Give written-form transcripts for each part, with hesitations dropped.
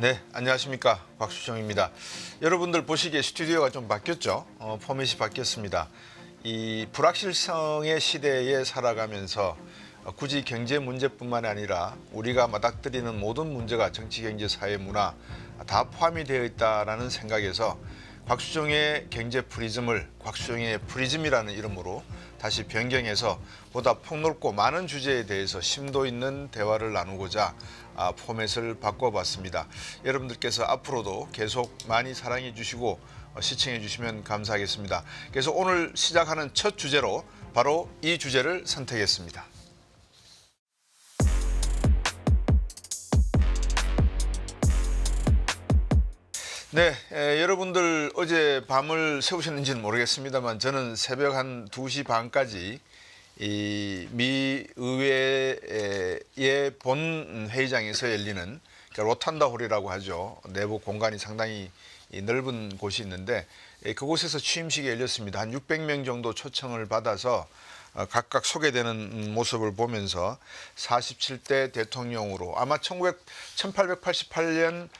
네, 안녕하십니까. 곽수정입니다. 여러분들 보시기에 스튜디오가 좀 바뀌었죠. 포맷이 바뀌었습니다. 이 불확실성의 시대에 살아가면서 굳이 경제 문제뿐만 아니라 우리가 맞닥뜨리는 모든 문제가 정치, 경제, 사회, 문화 다 포함이 되어 있다는 생각에서 곽수정의 경제 프리즘을 곽수정의 프리즘이라는 이름으로 다시 변경해서 보다 폭넓고 많은 주제에 대해서 심도 있는 대화를 나누고자 포맷을 바꿔봤습니다. 여러분들께서 앞으로도 계속 많이 사랑해 주시고 시청해 주시면 감사하겠습니다. 그래서 오늘 시작하는 첫 주제로 바로 이 주제를 선택했습니다. 네, 여러분들 어제 밤을 새우셨는지는 모르겠습니다만 저는 새벽 한 2시 반까지 이 미 의회의 본 회의장에서 열리는 그러니까 로탄다 홀이라고 하죠. 내부 공간이 상당히 넓은 곳이 있는데 그곳에서 취임식이 열렸습니다. 한 600명 정도 초청을 받아서 각각 소개되는 모습을 보면서 47대 대통령으로 아마 1888년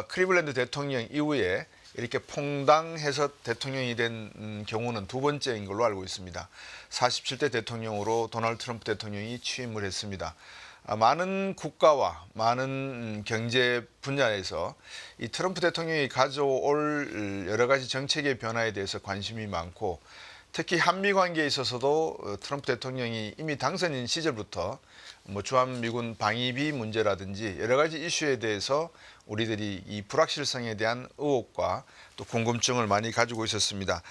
클리블랜드 대통령 이후에 이렇게 퐁당해서 대통령이 된 경우는 두 번째인 걸로 알고 있습니다. 47대 대통령으로 도널드 트럼프 대통령이 취임을 했습니다. 많은 국가와 많은 경제 분야에서 이 트럼프 대통령이 가져올 여러 가지 정책의 변화에 대해서 관심이 많고 특히 한미 관계에 있어서도 트럼프 대통령이 이미 당선인 시절부터 주한미군 방위비 문제라든지 여러 가지 이슈에 대해서 우리들이 이 불확실성에 대한 의혹과 또 궁금증을 많이 가지고 있었습니다.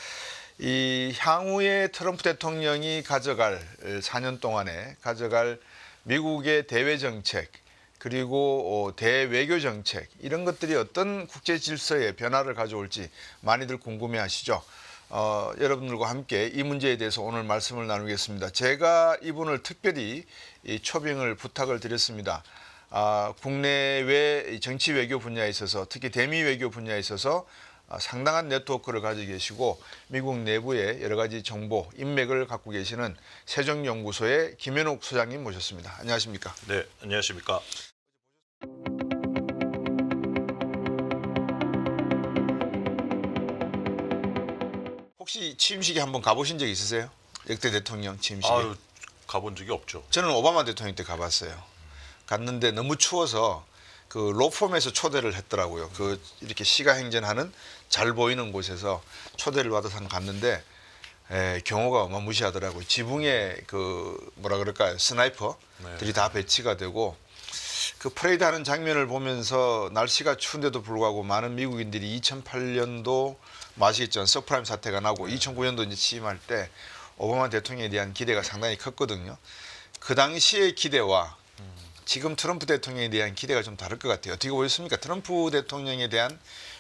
이 향후에 트럼프 대통령이 가져갈 4년 동안에 가져갈 미국의 대외 정책 그리고 대외교 정책 이런 것들이 어떤 국제 질서의 변화를 가져올지 많이들 궁금해하시죠. 여러분들과 함께 이 문제에 대해서 오늘 말씀을 나누겠습니다. 제가 이분을 특별히 초빙을 부탁을 드렸습니다. 국내외 정치 외교 분야에 있어서 특히 대미 외교 분야에 있어서 상당한 네트워크를 가지고 계시고 미국 내부의 여러 가지 정보, 인맥을 갖고 계시는 세종연구소의 김현욱 소장님 모셨습니다. 안녕하십니까? 네, 안녕하십니까? 혹시 취임식에 한번 가보신 적 있으세요? 역대 대통령 취임식에? 아유, 가본 적이 없죠. 저는 오바마 대통령 때 가봤어요. 갔는데 너무 추워서 그 로펌에서 초대를 했더라고요. 그 이렇게 시가행전하는 잘 보이는 곳에서 초대를 받아서 갔는데 경호가 어마무시하더라고요. 지붕에 그 뭐라 그럴까요? 스나이퍼들이 다 배치가 되고 그 퍼레이드 하는 장면을 보면서 날씨가 추운데도 불구하고 많은 미국인들이 2008년도 아시겠죠? 서프라임 사태가 나고 2009년도 이제 취임할 때 오바마 대통령에 대한 기대가 상당히 컸거든요. 그 당시의 기대와 지금 트럼프 대통령에 대한 기대가 좀 다를 것 같아요. 어떻게 보셨습니까? 트럼프 대통령에 대한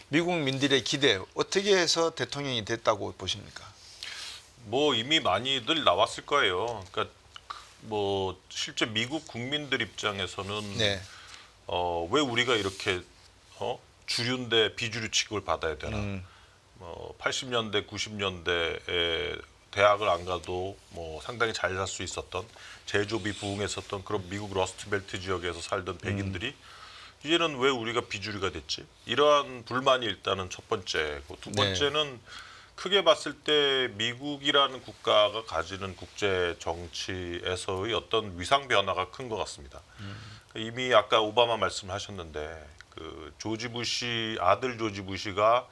미국 민들의 기대 어떻게 해서 대통령이 됐다고 보십니까? 뭐 이미 많이들 나왔을 거예요. 그러니까 뭐 실제 미국 국민들 입장에서는 네. 왜 우리가 이렇게 주류인데 비주류 취급을 받아야 되나? 80년대, 90년대에 대학을 안 가도 뭐 상당히 잘 살 수 있었던 제조업이 부흥했었던 그런 미국 러스트벨트 지역에서 살던 백인들이 이제는 왜 우리가 비주류가 됐지? 이러한 불만이 일단은 첫 번째고 두 번째는 크게 봤을 때 미국이라는 국가가 가지는 국제 정치에서의 어떤 위상 변화가 큰 것 같습니다. 이미 아까 오바마 말씀하셨는데 그 조지 부시 아들 조지 부시가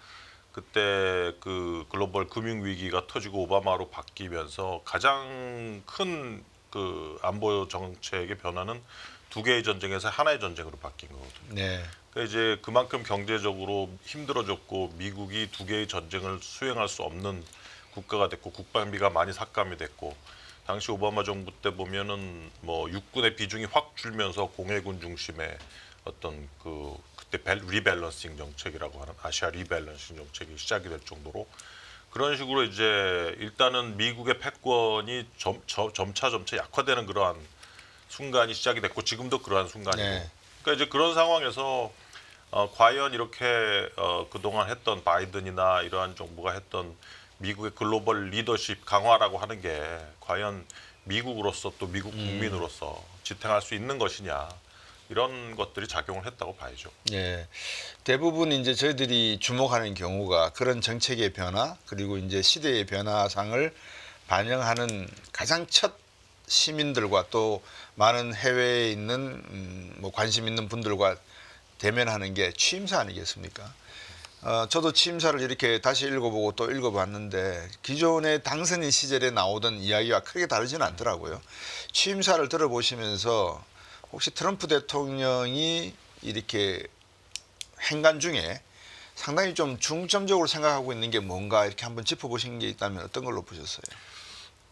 그때 그 글로벌 금융 위기가 터지고 오바마로 바뀌면서 가장 큰 그 안보 정책의 변화는 두 개의 전쟁에서 하나의 전쟁으로 바뀐 거거든요. 네. 그러니까 이제 그만큼 경제적으로 힘들어졌고 미국이 두 개의 전쟁을 수행할 수 없는 국가가 됐고 국방비가 많이 삭감이 됐고 당시 오바마 정부 때 보면은 뭐 육군의 비중이 확 줄면서 공해군 중심의 어떤 그때 리밸런싱 정책이라고 하는 아시아 리밸런싱 정책이 시작이 될 정도로 그런 식으로 이제 일단은 미국의 패권이 점차 약화되는 그러한 순간이 시작이 됐고 지금도 그러한 순간이고 그러니까 이제 그런 상황에서 과연 이렇게 그동안 했던 바이든이나 이러한 정부가 했던 미국의 글로벌 리더십 강화라고 하는 게 과연 미국으로서 또 미국 국민으로서 지탱할 수 있는 것이냐 이런 것들이 작용을 했다고 봐야죠. 예. 대부분 이제 저희들이 주목하는 경우가 그런 정책의 변화 그리고 이제 시대의 변화상을 반영하는 가장 첫 시민들과 또 많은 해외에 있는 뭐 관심 있는 분들과 대면하는 게 취임사 아니겠습니까? 저도 취임사를 이렇게 다시 읽어보고 또 읽어봤는데 기존의 당선인 시절에 나오던 이야기와 크게 다르지는 않더라고요. 취임사를 들어보시면서 혹시 트럼프 대통령이 이렇게 행간 중에 상당히 좀 중점적으로 생각하고 있는 게 뭔가 이렇게 한번 짚어보신 게 있다면 어떤 걸로 보셨어요?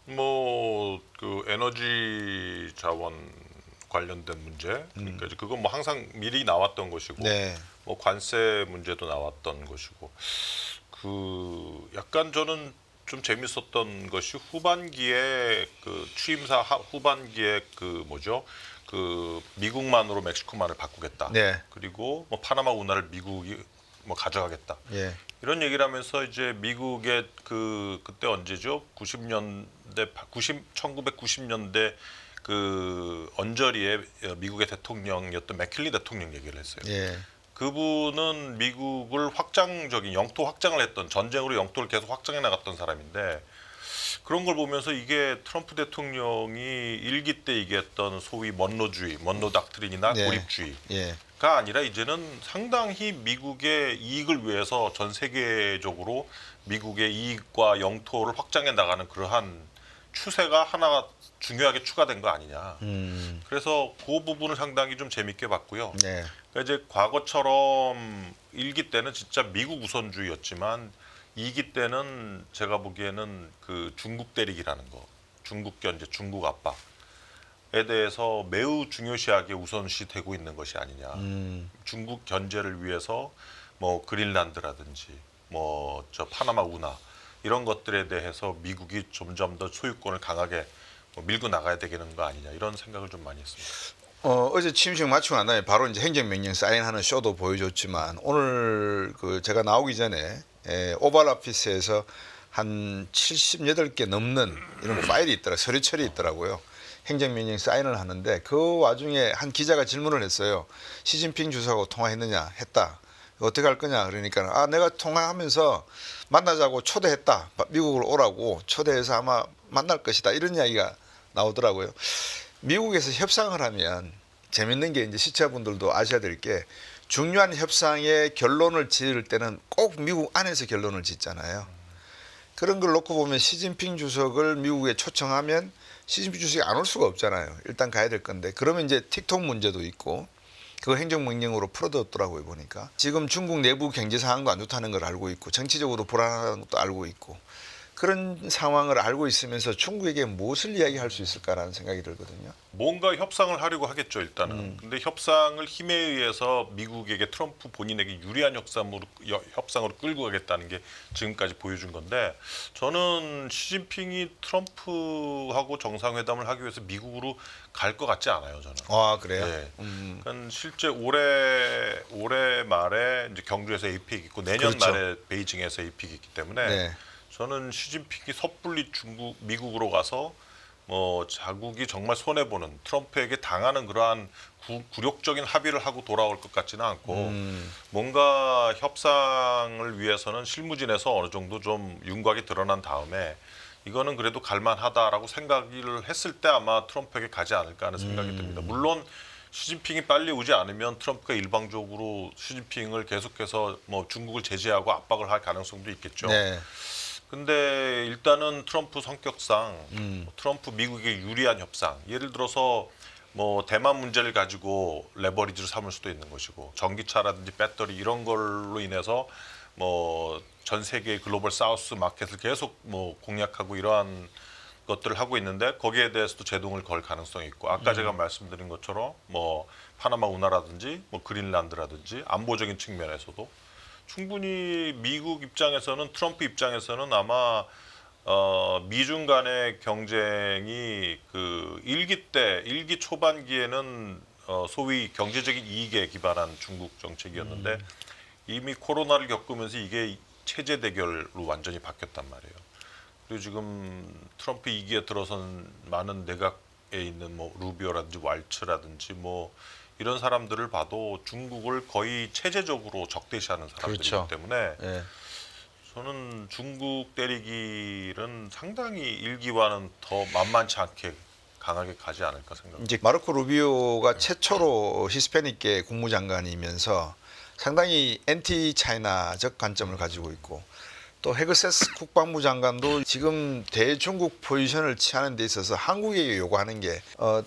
뭐 그 에너지 자원 관련된 문제, 그러니까 이제 그건 뭐 항상 미리 나왔던 것이고, 네. 뭐 관세 문제도 나왔던 것이고, 그 약간 저는 좀 재밌었던 것이 후반기에 그 취임사 후반기에 그 뭐죠? 그 미국만으로 멕시코만을 바꾸겠다. 네. 그리고 뭐 파나마 운하를 미국이 뭐 가져가겠다. 예. 이런 얘기를 하면서 이제 미국의 그때 언제죠? 1990년대 그 언저리에 미국의 대통령이었던 맥킬리 대통령 얘기를 했어요. 예. 그분은 미국을 확장적인 영토 확장을 했던 전쟁으로 영토를 계속 확장해 나갔던 사람인데 그런 걸 보면서 이게 트럼프 대통령이 일기 때 얘기했던 소위 먼로주의, 먼로 닥트린이나 네. 고립주의 예. 가 아니라 이제는 상당히 미국의 이익을 위해서 전 세계적으로 미국의 이익과 영토를 확장해 나가는 그러한 추세가 하나가 중요하게 추가된 거 아니냐. 그래서 그 부분을 상당히 좀 재밌게 봤고요. 네. 그러니까 이제 과거처럼 1기 때는 진짜 미국 우선주의였지만 2기 때는 제가 보기에는 그 중국 대륙이라는 거, 중국 견제, 중국 압박. 에 대해서 매우 중요시하게 우선시 되고 있는 것이 아니냐. 중국 견제를 위해서 뭐 그린란드라든지 뭐 저 파나마 운하 이런 것들에 대해서 미국이 점점 더 소유권을 강하게 뭐 밀고 나가야 되겠는 거 아니냐 이런 생각을 좀 많이 했습니다. 어제 취임식 마치고 난 다음에 바로 이제 행정명령 사인하는 쇼도 보여줬지만 오늘 그 제가 나오기 전에 오발 오피스에서 한 78개 넘는 이런 파일이 있더라, 서류 처리 있더라고요. 행정명령 사인을 하는데 그 와중에 한 기자가 질문을 했어요. 시진핑 주석하고 통화했느냐? 했다. 어떻게 할 거냐? 그러니까 내가 통화하면서 만나자고 초대했다. 미국으로 오라고 초대해서 아마 만날 것이다. 이런 이야기가 나오더라고요. 미국에서 협상을 하면 재밌는 게 이제 시청자분들도 아셔야 될 게 중요한 협상의 결론을 지을 때는 꼭 미국 안에서 결론을 짓잖아요. 그런 걸 놓고 보면 시진핑 주석을 미국에 초청하면 시진핑 주석이 안 올 수가 없잖아요. 일단 가야 될 건데 그러면 이제 틱톡 문제도 있고 그거 행정명령으로 풀어뒀더라고요 보니까. 지금 중국 내부 경제 상황도 안 좋다는 걸 알고 있고 정치적으로 불안하다는 것도 알고 있고 그런 상황을 알고 있으면서 중국에게 무엇을 이야기할 수 있을까라는 생각이 들거든요. 뭔가 협상을 하려고 하겠죠 일단은. 근데 협상을 힘에 의해서 미국에게 트럼프 본인에게 유리한 협상으로 끌고 가겠다는 게 지금까지 보여준 건데 저는 시진핑이 트럼프하고 정상회담을 하기 위해서 미국으로 갈 것 같지 않아요 저는. 아 그래요? 네. 그러니까 실제 올해 말에 이제 경주에서 에이펙 있고 내년 그렇죠. 말에 베이징에서 에이펙이 있기 때문에. 네. 저는 시진핑이 섣불리 미국으로 가서 뭐 자국이 정말 손해 보는 트럼프에게 당하는 그러한 굴욕적인 합의를 하고 돌아올 것 같지는 않고 뭔가 협상을 위해서는 실무진에서 어느 정도 좀 윤곽이 드러난 다음에 이거는 그래도 갈만하다라고 생각을 했을 때 아마 트럼프에게 가지 않을까 하는 생각이 듭니다. 물론 시진핑이 빨리 오지 않으면 트럼프가 일방적으로 시진핑을 계속해서 뭐 중국을 제재하고 압박을 할 가능성도 있겠죠. 네. 근데 일단은 트럼프 성격상 트럼프 미국에 유리한 협상 예를 들어서 뭐 대만 문제를 가지고 레버리지를 삼을 수도 있는 것이고 전기차라든지 배터리 이런 걸로 인해서 뭐 전 세계의 글로벌 사우스 마켓을 계속 뭐 공략하고 이러한 것들을 하고 있는데 거기에 대해서도 제동을 걸 가능성이 있고 아까 제가 말씀드린 것처럼 뭐 파나마 운하라든지 뭐 그린란드라든지 안보적인 측면에서도 충분히 미국 입장에서는 트럼프 입장에서는 아마 미중 간의 경쟁이 그 일기 초반기에는 소위 경제적인 이익에 기반한 중국 정책이었는데 이미 코로나를 겪으면서 이게 체제 대결로 완전히 바뀌었단 말이에요. 그리고 지금 트럼프 2기에 들어선 많은 내각에 있는 뭐 루비오라든지 왈츠라든지 뭐 이런 사람들을 봐도 중국을 거의 체제적으로 적대시하는 사람들이기 그렇죠. 때문에 예. 저는 중국 때리기는 상당히 일기와는 더 만만치 않게 강하게 가지 않을까 생각합니다. 이제 마르코 루비오가 최초로 히스패닉계 국무장관이면서 상당히 엔티 차이나적 관점을 가지고 있고 또 헤그세스 국방부 장관도 지금 대중국 포지션을 취하는 데 있어서 한국에게 요구하는 게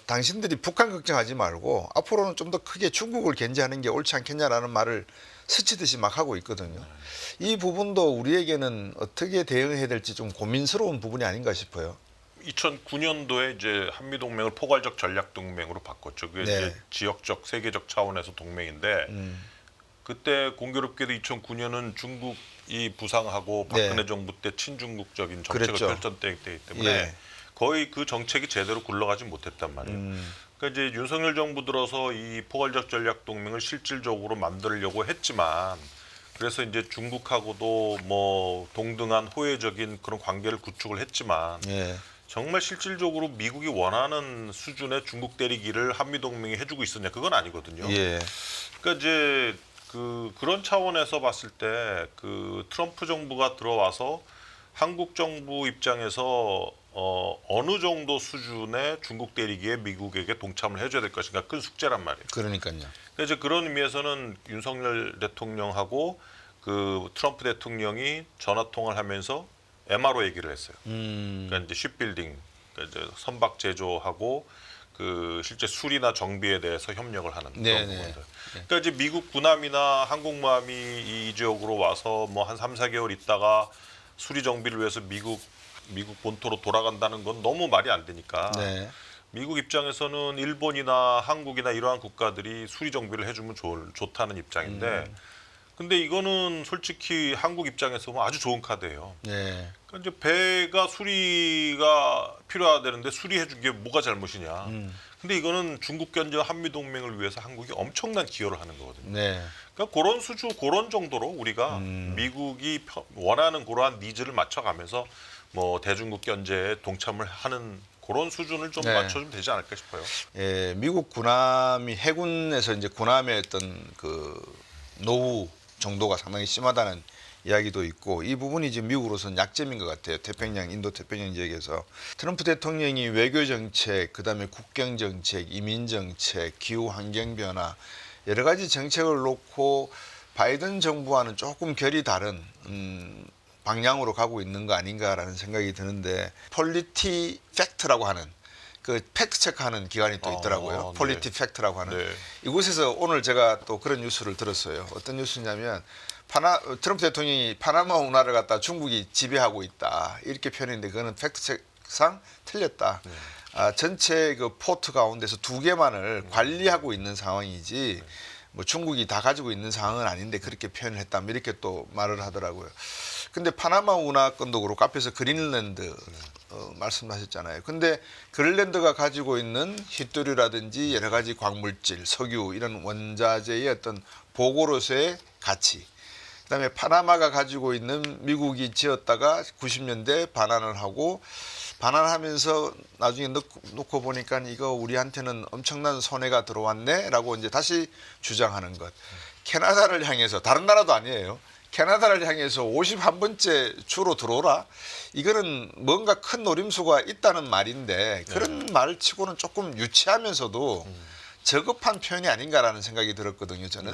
당신들이 북한 걱정하지 말고 앞으로는 좀 더 크게 중국을 견제하는 게 옳지 않겠냐라는 말을 스치듯이 막 하고 있거든요. 이 부분도 우리에게는 어떻게 대응해야 될지 좀 고민스러운 부분이 아닌가 싶어요. 2009년도에 이제 한미 동맹을 포괄적 전략 동맹으로 바꿨죠. 그게 네. 이제 지역적, 세계적 차원에서 동맹인데 그때 공교롭게도 2009년은 중국이 부상하고 박근혜 네. 정부 때 친중국적인 정책을 그랬죠. 펼쳤기 때문에 예. 거의 그 정책이 제대로 굴러가지 못했단 말이에요. 그러니까 이제 윤석열 정부 들어서 이 포괄적 전략 동맹을 실질적으로 만들려고 했지만 그래서 이제 중국하고도 뭐 동등한 호혜적인 그런 관계를 구축을 했지만 예. 정말 실질적으로 미국이 원하는 수준의 중국 때리기를 한미 동맹이 해주고 있었냐 그건 아니거든요. 예. 그러니까 이제 그런 차원에서 봤을 때 트럼프 정부가 들어와서 한국 정부 입장에서 어느 정도 수준의 중국 때리기에 미국에게 동참을 해줘야 될 것인가 큰 숙제란 말이에요. 그러니까요. 그래서 이제 그런 의미에서는 윤석열 대통령하고 트럼프 대통령이 전화 통화를 하면서 MRO 얘기를 했어요. 그러니까 이제 쉽빌딩, 그러니까 이제 선박 제조하고 실제 수리나 정비에 대해서 협력을 하는 그런 네네. 부분들. 그러니까 이제 미국 군함이나 항공모함이 이 지역으로 와서 뭐 한 3-4개월 있다가 수리 정비를 위해서 미국 본토로 돌아간다는 건 너무 말이 안 되니까 네. 미국 입장에서는 일본이나 한국이나 이러한 국가들이 수리 정비를 해주면 좋다는 입장인데 근데 이거는 솔직히 한국 입장에서 보면 아주 좋은 카드예요. 네. 그러니까 이제 배가 수리가 필요하다는데 수리해 준 게 뭐가 잘못이냐. 근데 이거는 중국 견제와 한미 동맹을 위해서 한국이 엄청난 기여를 하는 거거든요. 네. 그러니까 그런 정도로 우리가 미국이 원하는 그러한 니즈를 맞춰가면서 뭐 대중국 견제에 동참을 하는 그런 수준을 좀 네. 맞춰주면 되지 않을까 싶어요. 예, 미국 군함이 해군에서 이제 군함의 어떤 노후 정도가 상당히 심하다는 이야기도 있고 이 부분이 지금 미국으로서는 약점인 것 같아요. 태평양, 인도 태평양 지역에서 트럼프 대통령이 외교 정책, 그다음에 국경 정책, 이민 정책, 기후 환경 변화 여러 가지 정책을 놓고 바이든 정부와는 조금 결이 다른 방향으로 가고 있는 거 아닌가라는 생각이 드는데 폴리티 팩트라고 하는 팩트 체크하는 기관이 또 있더라고요. 네. 폴리티 팩트라고 하는 네. 이곳에서 오늘 제가 또 그런 뉴스를 들었어요. 어떤 뉴스냐면 트럼프 대통령이 파나마 운하를 갖다 중국이 지배하고 있다 이렇게 표현했는데 그거는 팩트 체크상 틀렸다. 전체 포트 가운데서 2개만을 관리하고 있는 상황이지 뭐 중국이 다 가지고 있는 상황은 아닌데 그렇게 표현을 했다. 이렇게 또 말을 하더라고요. 근데 파나마 운하 건도 그렇고 앞에서 그린랜드 말씀하셨잖아요. 근데 그린랜드가 가지고 있는 휘뚜류라든지 여러 가지 광물질, 석유 이런 원자재의 어떤 보고로서의 가치. 그다음에 파나마가 가지고 있는 미국이 지었다가 90년대 반환을 하고 반환하면서 나중에 놓고 보니까 이거 우리한테는 엄청난 손해가 들어왔네라고 이제 다시 주장하는 것. 캐나다를 향해서 다른 나라도 아니에요. 캐나다를 향해서 51번째 주로 들어오라. 이거는 뭔가 큰 노림수가 있다는 말인데 그런 말을 치고는 조금 유치하면서도 저급한 표현이 아닌가라는 생각이 들었거든요. 저는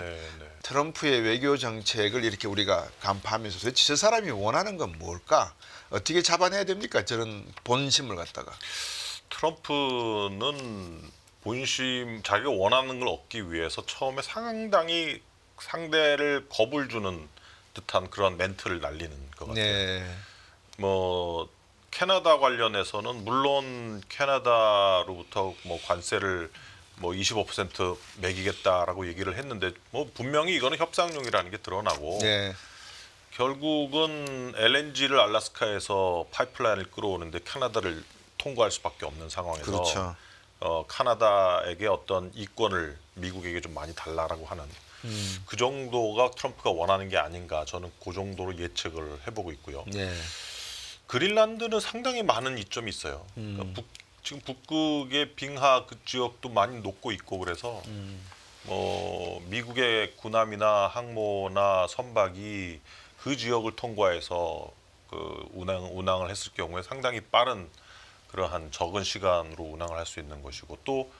트럼프의 외교 정책을 이렇게 우리가 간파하면서 도대체 저 사람이 원하는 건 뭘까? 어떻게 잡아내야 됩니까? 저런 본심을 갖다가. 트럼프는 자기가 원하는 걸 얻기 위해서 처음에 상당히 상대를 겁을 주는 듯한 그런 멘트를 날리는 것 같아요. 네. 뭐 캐나다 관련해서는 물론 캐나다로부터 뭐 관세를 뭐 25% 매기겠다라고 얘기를 했는데 뭐 분명히 이거는 협상용이라는 게 드러나고 네. 결국은 LNG를 알래스카에서 파이프라인을 끌어오는데 캐나다를 통과할 수밖에 없는 상황에서 그렇죠. 카나다에게 어떤 이권을 미국에게 좀 많이 달라라고 하는 그 정도가 트럼프가 원하는 게 아닌가 저는 그 정도로 예측을 해보고 있고요. 네. 그린란드는 상당히 많은 이점이 있어요. 그러니까 지금 북극의 빙하 그 지역도 많이 녹고 있고 그래서 미국의 군함이나 항모나 선박이 그 지역을 통과해서 그 운항을 했을 경우에 상당히 빠른 그러한 적은 시간으로 운항을 할 수 있는 것이고 또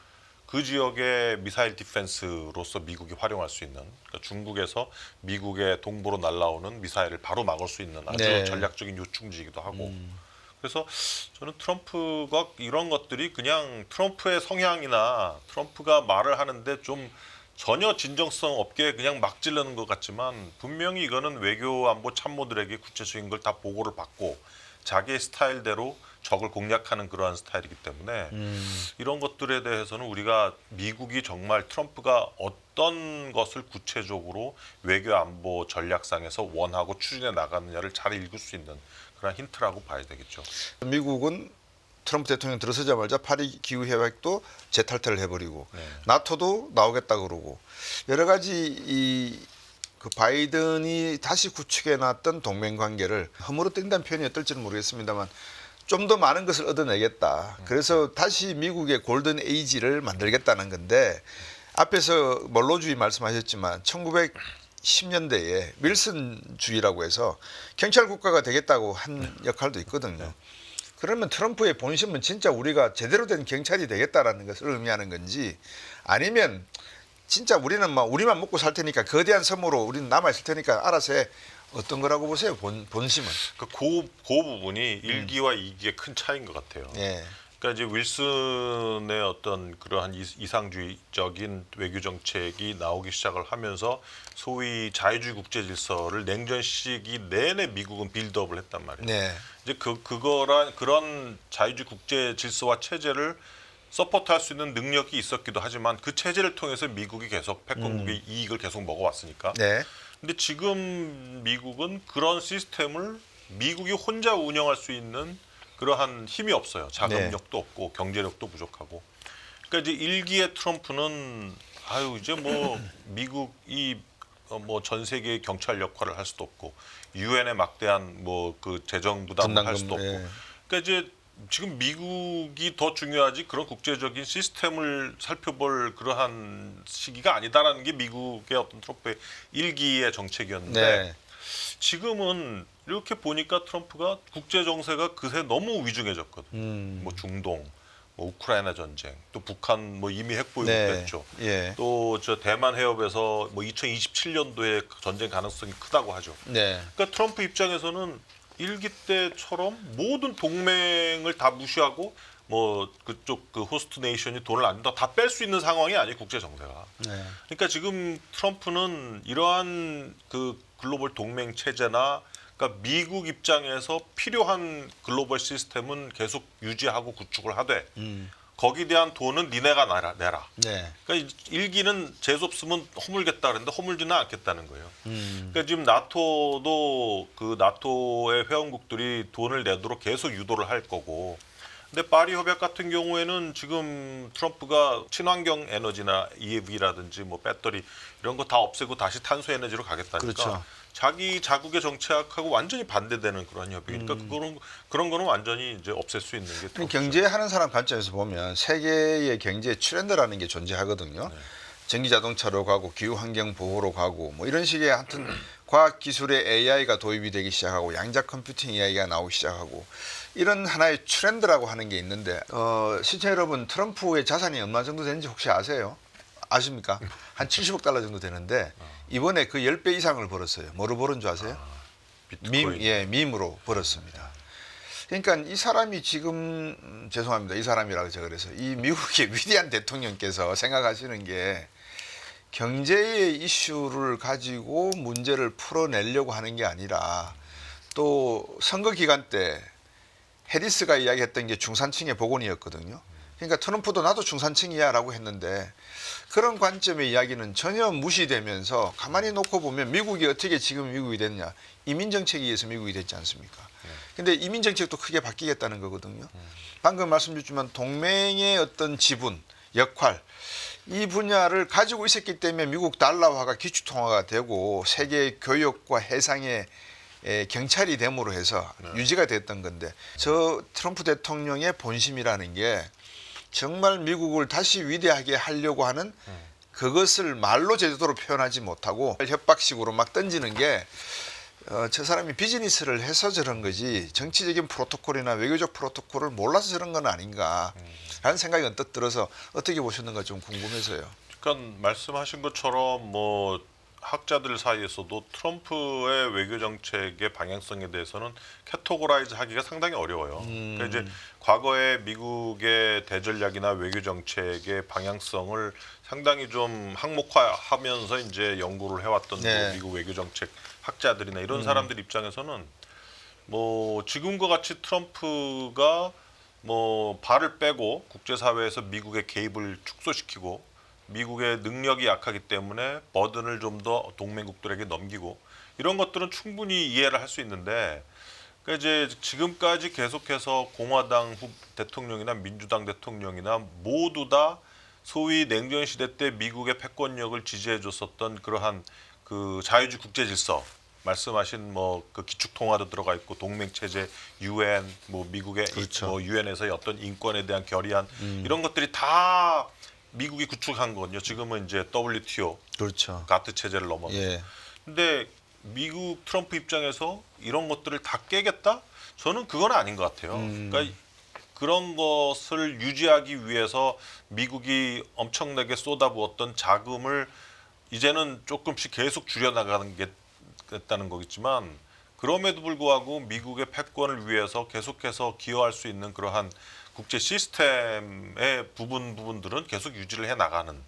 그 지역의 미사일 디펜스로서 미국이 활용할 수 있는 그러니까 중국에서 미국의 동부로 날아오는 미사일을 바로 막을 수 있는 아주 네. 전략적인 요충지이기도 하고 그래서 저는 트럼프가 이런 것들이 그냥 트럼프의 성향이나 트럼프가 말을 하는데 좀 전혀 진정성 없게 그냥 막 지르는 것 같지만 분명히 이거는 외교 안보 참모들에게 구체적인 걸 다 보고를 받고 자기의 스타일대로 적을 공략하는 그러한 스타일이기 때문에 이런 것들에 대해서는 우리가 미국이 정말 트럼프가 어떤 것을 구체적으로 외교 안보 전략상에서 원하고 추진해 나가느냐를 잘 읽을 수 있는 그런 힌트라고 봐야 되겠죠. 미국은 트럼프 대통령 들어서자마자 파리 기후 협약도 재탈퇴를 해버리고 네. 나토도 나오겠다 그러고 여러 가지 그 바이든이 다시 구축해놨던 동맹 관계를 허물어뜨린다는 표현이 어떨지는 모르겠습니다만 좀 더 많은 것을 얻어내겠다. 그래서 다시 미국의 골든 에이지를 만들겠다는 건데 앞에서 원로주의 말씀하셨지만 1910년대에 윌슨주의라고 해서 경찰 국가가 되겠다고 한 역할도 있거든요. 그러면 트럼프의 본심은 진짜 우리가 제대로 된 경찰이 되겠다라는 것을 의미하는 건지 아니면 진짜 우리는 막 우리만 먹고 살 테니까 거대한 섬으로 우리는 남아 있을 테니까 알아서 해. 어떤 거라고 보세요? 본심은. 그 부분이 1기와 2기의 큰 차이인 것 같아요. 예. 그러니까 이제 윌슨의 어떤 그러한 이상주의적인 외교 정책이 나오기 시작을 하면서 소위 자유주의 국제 질서를 냉전 시기 내내 미국은 빌드업을 했단 말이에요. 네. 이제 그런 자유주의 국제 질서와 체제를 서포트할 수 있는 능력이 있었기도 하지만 그 체제를 통해서 미국이 계속 패권국의 이익을 계속 먹어왔으니까. 네. 근데 지금 미국은 그런 시스템을 미국이 혼자 운영할 수 있는 그러한 힘이 없어요. 자금력도 없고 경제력도 부족하고. 그러니까 이제 1기의 트럼프는 이제 뭐 미국이 뭐 전 세계 경찰 역할을 할 수도 없고 유엔의 막대한 뭐 그 재정 부담을 할 수도 없고. 예. 그러니까 이제 지금 미국이 더 중요하지 그런 국제적인 시스템을 살펴볼 그러한 시기가 아니다라는 게 미국의 어떤 트럼프의 1기의 정책이었는데 네. 지금은 이렇게 보니까 트럼프가 국제 정세가 그새 너무 위중해졌거든요. 뭐 중동, 뭐 우크라이나 전쟁, 또 북한 뭐 이미 핵보유국 네. 됐죠. 예. 또 저 대만 해협에서 뭐 2027년도에 전쟁 가능성이 크다고 하죠. 네. 그러니까 트럼프 입장에서는 1기 때처럼 모든 동맹을 다 무시하고 뭐 그쪽 그 호스트 네이션이 돈을 안 준다 다 뺄 수 있는 상황이 아니에요 국제 정세가. 네. 그러니까 지금 트럼프는 이러한 그 글로벌 동맹 체제나 그러니까 미국 입장에서 필요한 글로벌 시스템은 계속 유지하고 구축을 하되 거기에 대한 돈은 니네가 내라. 네. 그러니까 1기는 재수 없으면 허물겠다 그랬는데 허물지는 않겠다는 거예요. 그러니까 지금 나토도 그 나토의 회원국들이 돈을 내도록 계속 유도를 할 거고. 근데 파리 협약 같은 경우에는 지금 트럼프가 친환경 에너지나 EV라든지 뭐 배터리 이런 거 다 없애고 다시 탄소 에너지로 가겠다니까. 그렇죠. 자기 자국의 정책하고 완전히 반대되는 그런 협의니까 그런 거는 완전히 이제 없앨 수 있는 게 트럼프죠. 경제하는 사람 관점에서 보면 세계의 경제 트렌드라는 게 존재하거든요. 네. 전기 자동차로 가고 기후 환경 보호로 가고 뭐 이런 식의 하여튼 과학 기술의 AI가 도입이 되기 시작하고 양자 컴퓨팅 이야기가 나오기 시작하고 이런 하나의 트렌드라고 하는 게 있는데 시청자 여러분 트럼프의 자산이 얼마 정도 되는지 혹시 아세요? 아십니까? 한 70억 달러 정도 되는데 이번에 그 10배 이상을 벌었어요. 뭐로 벌은 줄 아세요? 비트코인. 밈으로 벌었습니다. 그러니까 이 사람이 지금 죄송합니다. 이 사람이라고 제가 그래서 이 미국의 위대한 대통령께서 생각하시는 게 경제의 이슈를 가지고 문제를 풀어내려고 하는 게 아니라 또 선거 기간 때 해리스가 이야기했던 게 중산층의 복원이었거든요. 그러니까 트럼프도 나도 중산층이야라고 했는데 그런 관점의 이야기는 전혀 무시되면서 가만히 놓고 보면 미국이 어떻게 지금 미국이 됐냐. 이민정책에 의해서 미국이 됐지 않습니까? 근데 이민정책도 크게 바뀌겠다는 거거든요. 방금 말씀드렸지만 동맹의 어떤 지분, 역할 이 분야를 가지고 있었기 때문에 미국 달러화가 기축통화가 되고 세계 교역과 해상의 경찰이 됨으로 해서 유지가 됐던 건데 저 트럼프 대통령의 본심이라는 게 정말 미국을 다시 위대하게 하려고 하는 그것을 말로 제대로 표현하지 못하고 협박식으로 막 던지는 게 저 사람이 비즈니스를 해서 저런 거지 정치적인 프로토콜이나 외교적 프로토콜을 몰라서 저런 건 아닌가 하는 생각이 언뜻 들어서 어떻게 보셨는가 좀 궁금해서요. 그러니까 말씀하신 것처럼 뭐 학자들 사이에서도 트럼프의 외교 정책의 방향성에 대해서는 캐테고라이즈 하기가 상당히 어려워요. 그러니까 이제 과거에 미국의 대전략이나 외교 정책의 방향성을 상당히 좀 항목화하면서 이제 연구를 해왔던 네. 뭐 미국 외교 정책 학자들이나 이런 사람들 입장에서는 뭐 지금과 같이 트럼프가 뭐 발을 빼고 국제사회에서 미국의 개입을 축소시키고 미국의 능력이 약하기 때문에 버든을 좀 더 동맹국들에게 넘기고 이런 것들은 충분히 이해를 할 수 있는데 그러니까 이제 지금까지 계속해서 공화당 대통령이나 민주당 대통령이나 모두 다 소위 냉전 시대 때 미국의 패권력을 지지해 줬었던 그러한 그 자유주의 국제 질서 말씀하신 뭐 그 기축 통화도 들어가 있고 동맹 체제 UN 뭐 미국의 그렇죠. 뭐 UN에서의 어떤 인권에 대한 결의안 이런 것들이 다 미국이 구축한 거거든요. 지금은 이제 WTO 그렇죠. 가트 체제를 넘어서. 예. 근데 미국 트럼프 입장에서 이런 것들을 다 깨겠다? 저는 그건 아닌 것 같아요. 그러니까 그런 것을 유지하기 위해서 미국이 엄청나게 쏟아부었던 자금을 이제는 조금씩 계속 줄여나가는 게 됐다는 거겠지만 그럼에도 불구하고 미국의 패권을 위해서 계속해서 기여할 수 있는 그러한 국제 시스템의 부분들은 계속 유지를 해 나가는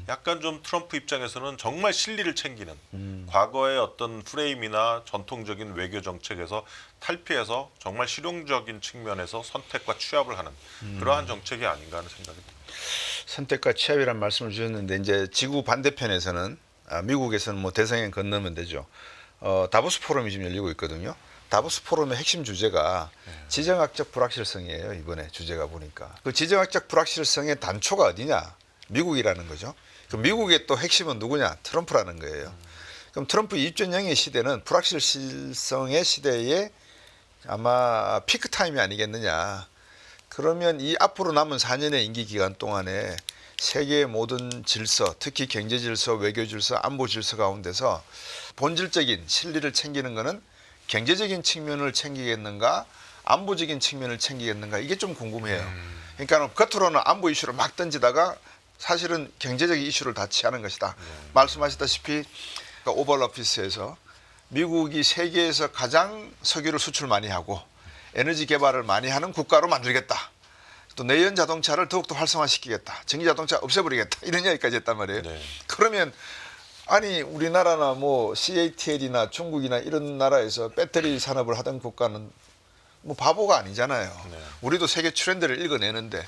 약간 좀 트럼프 입장에서는 정말 실리를 챙기는 과거의 어떤 프레임이나 전통적인 외교 정책에서 탈피해서 정말 실용적인 측면에서 선택과 취합을 하는 그러한 정책이 아닌가 하는 생각이 듭니다. 선택과 취합이란 말씀을 주셨는데 이제 지구 반대편에서는 미국에서는 뭐 대서양 건너면 되죠. 다보스 포럼이 지금 열리고 있거든요. 다보스 포럼의 핵심 주제가 지정학적 불확실성이에요. 이번에 주제가 보니까. 그 지정학적 불확실성의 단초가 어디냐? 미국이라는 거죠. 그 미국의 또 핵심은 누구냐? 트럼프라는 거예요. 그럼 트럼프 2.0의 시대는 불확실성의 시대에 아마 피크 타임이 아니겠느냐. 그러면 이 앞으로 남은 4년의 임기 기간 동안에 세계의 모든 질서, 특히 경제 질서, 외교 질서, 안보 질서 가운데서 본질적인 실리를 챙기는 것은 경제적인 측면을 챙기겠는가, 안보적인 측면을 챙기겠는가 이게 좀 궁금해요. 그러니까 겉으로는 안보 이슈를 막 던지다가 사실은 경제적 이슈를 다 취하는 것이다. 말씀하셨다시피 오벌 오피스에서 미국이 세계에서 가장 석유를 수출 많이 하고 에너지 개발을 많이 하는 국가로 만들겠다. 또 내연 자동차를 더욱더 활성화시키겠다. 전기 자동차 없애버리겠다. 이런 이야기까지 했단 말이에요. 네. 그러면 아니 우리나라나 뭐 CATL이나 중국이나 이런 나라에서 배터리 산업을 하던 국가는 뭐 바보가 아니잖아요. 네. 우리도 세계 트렌드를 읽어내는데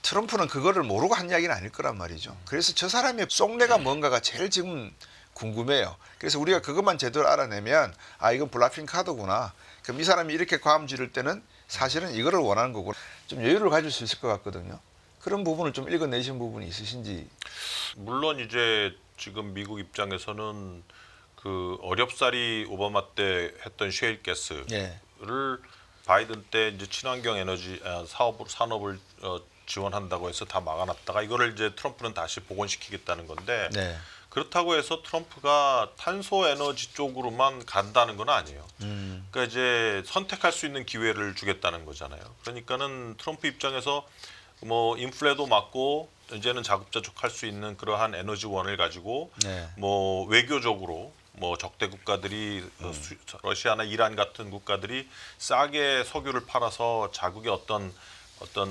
트럼프는 그거를 모르고 한 이야기는 아닐 거란 말이죠. 그래서 저 사람의 속내가 뭔가가 제일 지금 궁금해요. 그래서 우리가 그것만 제대로 알아내면 아 이건 블라핑 카드구나. 그럼 이 사람이 이렇게 과음 지를 때는 사실은 이거를 원하는 거고 좀 여유를 가질 수 있을 것 같거든요. 그런 부분을 좀 읽어내신 부분이 있으신지. 물론 이제 지금 미국 입장에서는 그 어렵사리 오바마 때 했던 셰일 가스를 예. 바이든 때 이제 친환경 에너지 산업을 지원한다고 해서 다 막아놨다가 이거를 이제 트럼프는 다시 복원시키겠다는 건데 네. 그렇다고 해서 트럼프가 탄소 에너지 쪽으로만 간다는 건 아니에요. 그러니까 이제 선택할 수 있는 기회를 주겠다는 거잖아요. 그러니까는 트럼프 입장에서 뭐 인플레도 막고 이제는 자급자족할 수 있는 그러한 에너지원을 가지고 네. 뭐 외교적으로 뭐 적대 국가들이 러시아나 이란 같은 국가들이 싸게 석유를 팔아서 자국의 어떤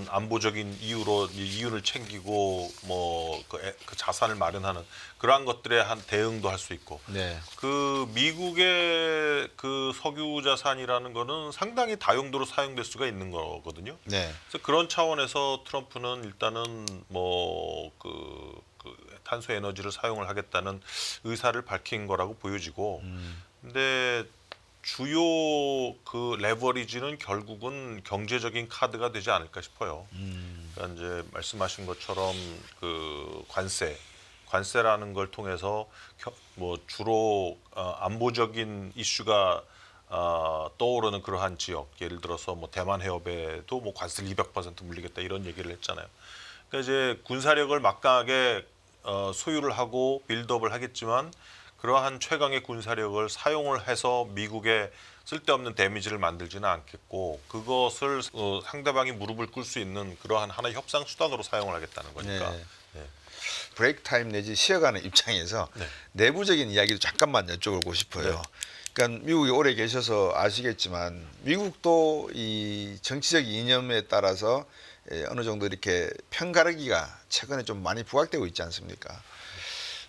안보적인 이유를 챙기고 뭐 그 자산을 마련하는 그러한 것들에 한 대응도 할 수 있고 네. 그 미국의 그 석유 자산이라는 거는 상당히 다용도로 사용될 수가 있는 거거든요. 네. 그래서 그런 차원에서 트럼프는 일단은 뭐 그 탄소 에너지를 사용을 하겠다는 의사를 밝힌 거라고 보여지고 근데 주요 그 레버리지는 결국은 경제적인 카드가 되지 않을까 싶어요. 그러니까 이제 말씀하신 것처럼 그 관세라는 걸 통해서 뭐 주로 안보적인 이슈가 떠오르는 그러한 지역, 예를 들어서 뭐 대만 해협에도 뭐 관세를 200% 물리겠다 이런 얘기를 했잖아요. 그러니까 이제 군사력을 막강하게 소유를 하고 빌드업을 하겠지만 그러한 최강의 군사력을 사용을 해서 미국에 쓸데없는 데미지를 만들지는 않겠고 그것을 상대방이 무릎을 꿇을 수 있는 그러한 하나의 협상 수단으로 사용을 하겠다는 거니까. 네. 네. 브레이크 타임 내지 쉬어가는 입장에서 네. 내부적인 이야기도 잠깐만 여쭤보고 싶어요. 네. 그러니까 미국에 오래 계셔서 아시겠지만 미국도 이 정치적 이념에 따라서 어느 정도 이렇게 편가르기가 최근에 좀 많이 부각되고 있지 않습니까?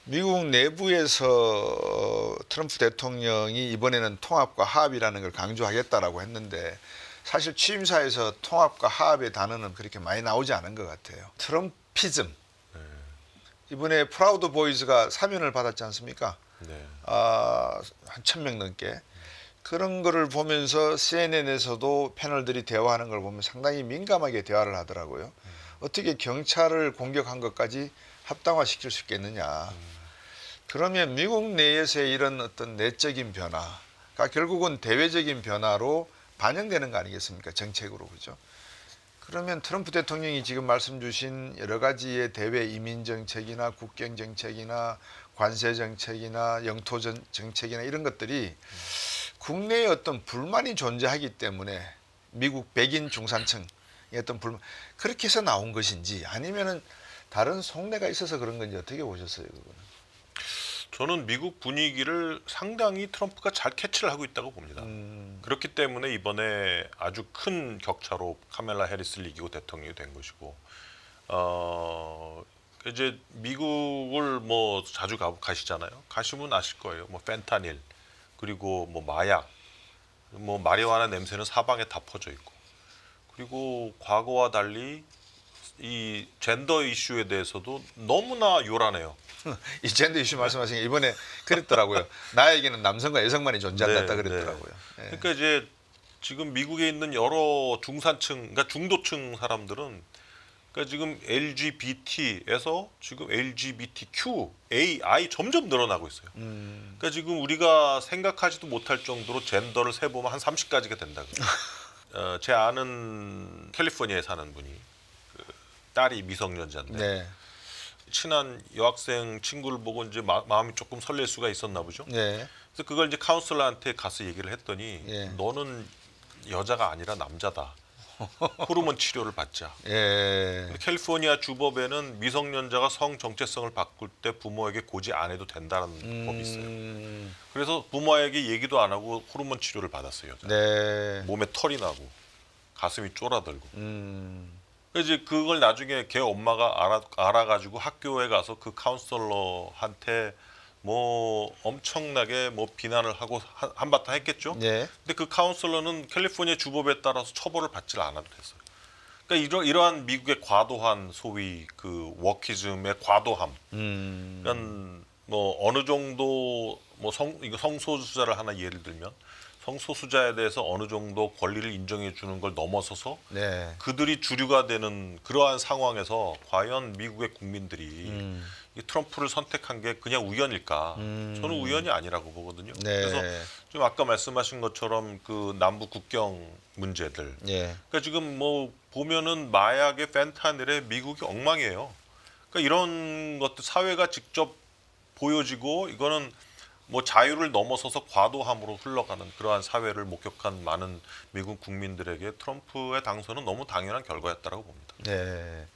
미국 내부에서 트럼프 대통령이 이번에는 통합과 화합이라는 걸 강조하겠다라고 했는데 사실 취임사에서 통합과 화합의 단어는 그렇게 많이 나오지 않은 것 같아요. 트럼피즘. 이번에 프라우드 보이즈가 사면을 받았지 않습니까? 네. 한 1,000명 넘게. 그런 거를 보면서 CNN에서도 패널들이 대화하는 걸 보면 상당히 민감하게 대화를 하더라고요. 어떻게 경찰을 공격한 것까지 합당화시킬 수 있겠느냐. 그러면 미국 내에서의 이런 어떤 내적인 변화가 결국은 대외적인 변화로 반영되는 거 아니겠습니까? 정책으로. 그죠? 그러면 트럼프 대통령이 지금 말씀 주신 여러 가지의 대외 이민 정책이나 국경 정책이나 관세 정책이나 영토 정책이나 이런 것들이 국내에 어떤 불만이 존재하기 때문에 미국 백인 중산층의 어떤 불만 그렇게 해서 나온 것인지 아니면은 다른 속내가 있어서 그런 건지 어떻게 보셨어요, 그거는? 저는 미국 분위기를 상당히 트럼프가 잘 캐치를 하고 있다고 봅니다. 그렇기 때문에 이번에 아주 큰 격차로 카멜라 해리스를 이기고 대통령이 된 것이고, 이제 미국을 뭐 자주 가시잖아요. 가시면 아실 거예요. 뭐 펜타닐, 그리고 뭐 마약, 뭐 마리화나 냄새는 사방에 다 퍼져 있고, 그리고 과거와 달리 이 젠더 이슈에 대해서도 너무나 요란해요. 이 젠더 이슈 말씀하신 게 이번에 그랬더라고요. 나에게는 남성과 여성만이 존재한다 네, 그랬더라고요. 네. 예. 그러니까 이제 지금 미국에 있는 여러 중산층, 그러니까 중도층 사람들은 그러니까 지금 LGBT에서 지금 LGBTQ, AI 점점 늘어나고 있어요. 그러니까 지금 우리가 생각하지도 못할 정도로 젠더를 세보면 한 30가지가 된다 그래요. 제 아는 캘리포니아에 사는 분이 그 딸이 미성년자인데 네. 친한 여학생 친구를 보고 이제 마음이 조금 설렐 수가 있었나 보죠. 네. 그래서 그걸 이제 카운슬러한테 가서 얘기를 했더니 예. 너는 여자가 아니라 남자다. 호르몬 치료를 받자. 예. 캘리포니아 주법에는 미성년자가 성 정체성을 바꿀 때 부모에게 고지 안 해도 된다는 법이 있어요. 그래서 부모에게 얘기도 안 하고 호르몬 치료를 받았어요. 여자. 네. 몸에 털이 나고 가슴이 쫄아들고. 음. 그래서 이제 그걸 나중에 걔 엄마가 알아가지고 학교에 가서 그 카운슬러한테 뭐 엄청나게 뭐 비난을 하고 한바탕 했겠죠. 네. 근데 그 카운슬러는 캘리포니아 주법에 따라서 처벌을 받질 않아도 됐어요. 그러니까 이러한 미국의 과도한 소위 그 워키즘의 과도함. 그러니까 뭐 어느 정도 뭐 이거 성소수자를 하나 예를 들면 성소수자에 대해서 어느 정도 권리를 인정해 주는 걸 넘어서서 네. 그들이 주류가 되는 그러한 상황에서 과연 미국의 국민들이 이 트럼프를 선택한 게 그냥 우연일까? 저는 우연이 아니라고 보거든요. 네. 그래서 좀 아까 말씀하신 것처럼 그 남북 국경 문제들. 예. 그러니까 지금 뭐 보면은 마약의 펜타닐에 미국이 엉망이에요. 그러니까 이런 것들 사회가 직접 보여지고 이거는 뭐 자유를 넘어서서 과도함으로 흘러가는 그러한 사회를 목격한 많은 미국 국민들에게 트럼프의 당선은 너무 당연한 결과였다고 봅니다. 네.